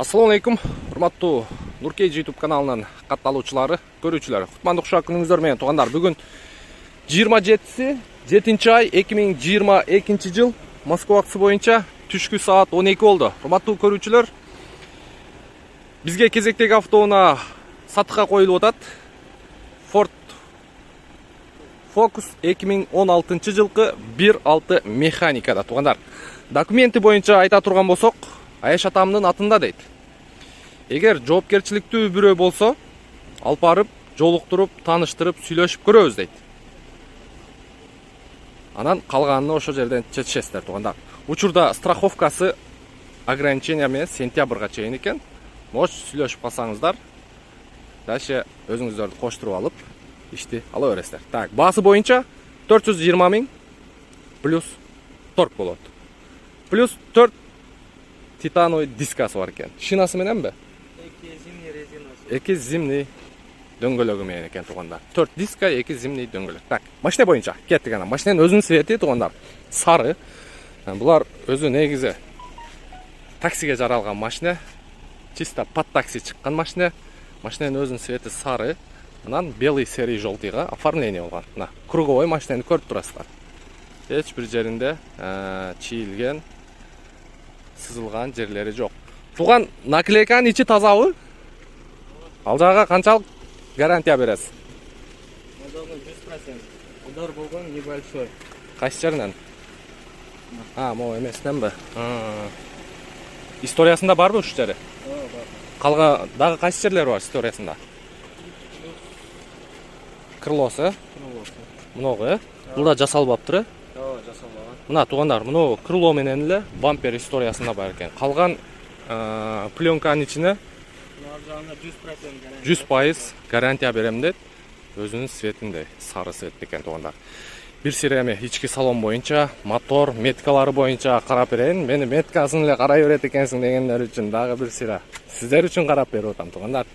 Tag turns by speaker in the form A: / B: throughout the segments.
A: Assalamu alaikum, урматтуу Нуркейж YouTube каналынын катталуучулары, көрүүчүлөр. Кутмандык ушак күнүңүздөр менен туугандар. Бүгүн 27-ай 2022 жыл Москва вакыты боюнча түшкү саат 12 болду. Урматтуу көрүүчүлөр, бизге кезектеги автоунаа сатыкка коюлуп атат. Ford Focus 2016 жылкы 1.6 механикада туугандар. Документи боюнча айта турган болсок, Аяш атамдын атында дейт. Эгер жоопкерчиликтүү бирөө болсо, алып барып, жолуктуруп, тааныштырып, сүйлөшүп көрөбүз дейт. Анан калганын ошол жерден чечесиздер туугандар. Учурда страховкасы ограничение менен сентябрга чейин экен. Может сүйлөшүп калсаңыздар, дальше өзүңүздөрдү коштуруп алып, ишти ала бересиздер. Так, баасы боюнча 420 000 плюс торг болот. Плюс 4 титановый дискасы бар экен. Шинасы менен бе?
B: 2 зимний резинасы.
A: 2 зимний дөңгөлөгү менен экен туугандар. 4 диска, 2 зимний дөңгөлөк. Так, машина боюнча кеттик анан. Машинанын өзүнүн цвети туугандар сары. Булар өзү негизи таксиге жаралган машина. Чисто под такси чыккан машина. Машинанын өзүнүн цвети сары. Анан белый серый желтыйга оформление болгон. Мына круговой машинаны көрүп турасыздар. Эч бир жеринде чийилген, сызылган жерлери жок. Туган наклейканын ичи тазабы? Ал жагга канчалык гарантия бересиз?
B: Модалга 100%. Удар болгон небольшой.
A: Кайсы жеринен? Могу эмесиненби? Историясында барбы ушул жери?
B: Бар.
A: Калган дагы кайсы жерлер бар историясында? Крылосы? Много, Бул да жасалбаптыр,
B: жасалбаган.
A: Мына туугандар, мына крыло менен эле бампер историясында бар экен. Калган пленканын ичине 100% гарантия берем дейт. Өзүнүн цветинде, сары цвет экен туугандар. Бир сиреме ички салон боюнча, мотор, меткалары боюнча карап берейин. Мени меткасын эле карай берет экенсиң дегендер үчүн дагы бир сира сиздер үчүн карап берип атам туугандар.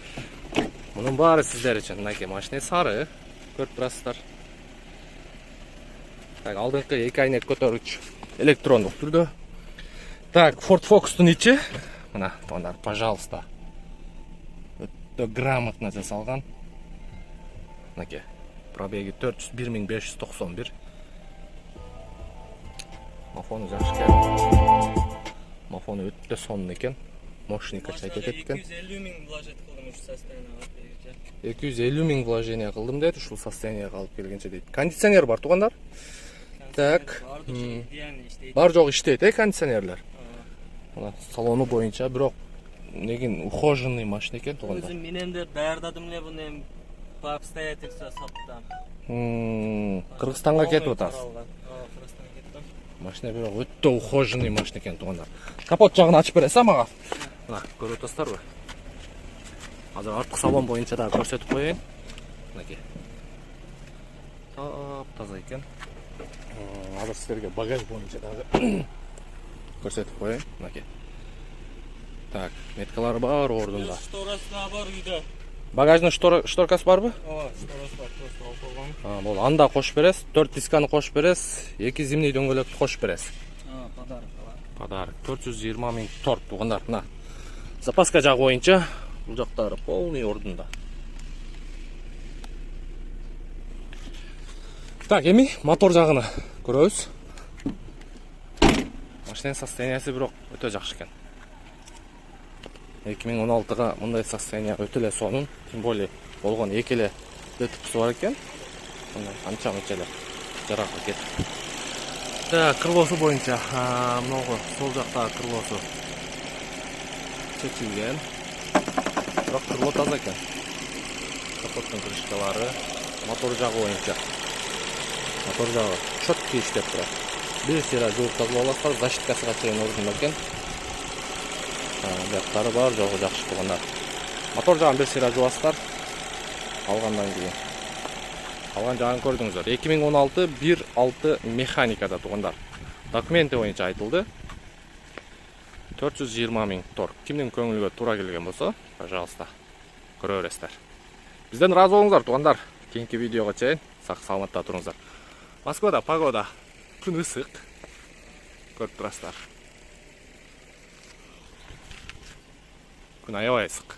A: Мунун баары сиздер үчүн. Мынакей машина сары, көрүп турасыздар. Так, алдыңкы эки айнек көтөргүч электрондук түрдө. Так, Ford Focus'тун ичи. Мына, туугандар, пожалуйста. Өтө грамотно жасалган. Мынакей. Пробеги 401 591. Мафону жакшы экен. Мафону өтө сонун экен. Мощный качать этет экен.
B: 250 000 вложить кылдым ушу состоянияга.
A: 250 000 вложение кылдым дейт, ушул состоянияга алып келгенче дейт. Кондиционер бар туугандар. Так. Бар жок иштейт, кондиционерлер. Мына салону боюнча, бирок негин ухоженный машина экен туугандар.
B: Өзүм менен де даярдадым эле буну эми по обстоятельствам саптам.
A: Кыргызстанга кетип атасыз.
B: Кыргызстанга кеттим.
A: Машина бирок өтө ухоженный машина экен туугандар. Капот жагын ачып бересиз мага? Мына, көрүп атасыздарбы? Азыр арткы салон боюнча да көрсөтүп коеюн. Мынакей. Таза экен. Азыр силерге багаж боюнча дагы көрсөтүп коеюн. Мынакей. Так, меткалары бар ордунда.
B: Шторасы да бар үйдө.
A: Багаждын шторкасы барбы?
B: Шторасы бар, просто алып койгон.
A: Бул анда кошуп бересиз, 4 дисканы кошуп бересиз, 2 зимний дөңгөлөктү кошуп бересиз.
B: Подарок бар.
A: Подарок 420 000 торг туугандар. Мына запаска жагы боюнча бул жактары полный ордунда. Так, эми мотор жагын көрөбүз. Машинанын состояниясы бирок өтө жакшы экен. 2016га мындай состояние өтө эле сонун, тем более болгон эки эле ДТП'сы бар экен. Анча эле жаракат кетип. Так, крылосу боюнча, много сол жакта крылосу чечилген. Бирок крыло таза экен. Капоттун крышкалары, мотор жагы боюнча. Мотор жагы четкий иштеп турат. Бир сыйра жууп тазалап аласыздар, защиткасыга чейин ордунда экен. Жактары бар, жогу жакшы туугандар. Мотор жагын бир сыйра жуасыздар. Алгандан кийин. Алган жагын көрдүңүздөр. 2016 1.6 механикада туугандар. Документи боюнча айтылды. 420 000 торг. Кимдин көңүлгө туура келген болсо, пожалуйста, көрө бересиздер. Бизден ыраазы болуңуздар туугандар. Кийинки видеого чейин сак саламатта туруңуздар. Москвада погода күн ысык. Көрүп турасыздар. Күн аябай ысык.